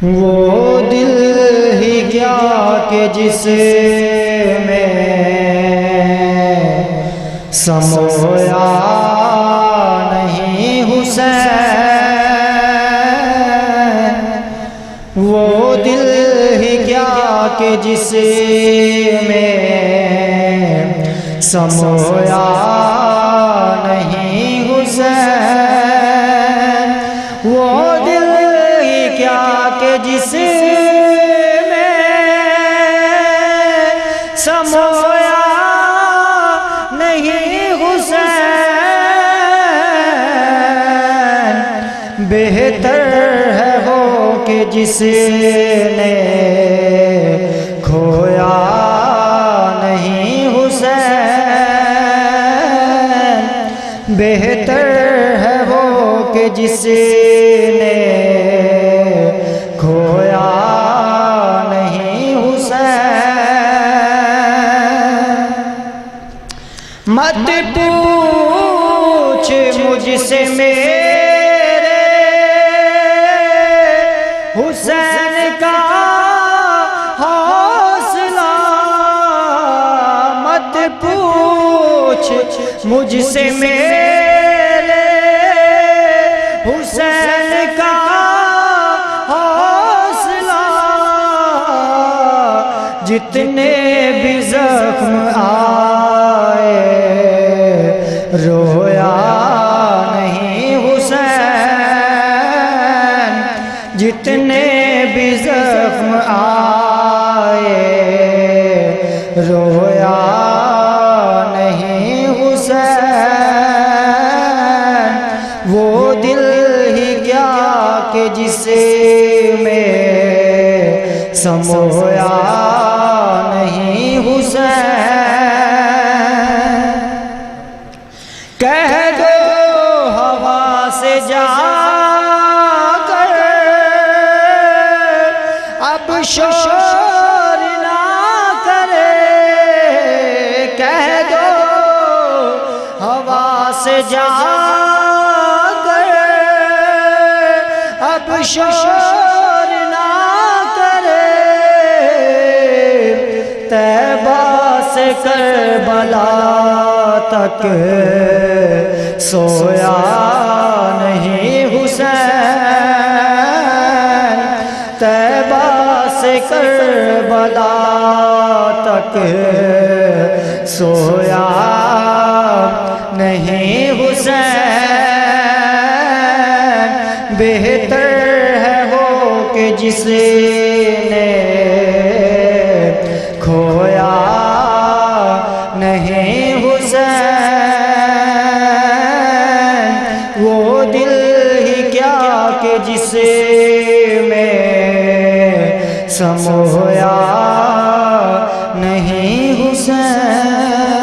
وہ دل ہی کیا کہ جس میں سمویا نہیں حسین، وہ دل ہی کیا کہ جس میں سمویا نہیں حسین، وہ دل ہی کیا کہ جس میں سمویا نہیں حسین، بہتر ہے وہ کہ جس نے کھویا نہیں حسین، بہتر ہے وہ کہ جس نے کھویا نہیں حسین۔ مت پوچھ مجھ سے میرے حسین کا حوصلہ، مت پوچھ مجھ سے میرے حسین کا حوصلہ، جتنے بھی زخم آئے رویا نہیں حسین، جتنے بھی زخم آئے رویا نہیں حسین، وہ دل ہی کیا کہ جس میں سمویا نہیں حسین۔ کہہ دو ہوا سے جا کر اب شور نہ کرے، کہہ دو ہوا سے جا کر اب شور نہ کرے، طیبہ سے کربلا تک سویا نہیں حسین، طیبہ سے کربلا تک سویا نہیں حسین، بہتر ہے وہ کہ جس نے کھویا نہیں حسین، وہ دل ہی کیا کہ جس میں سمویا نہیں حسین۔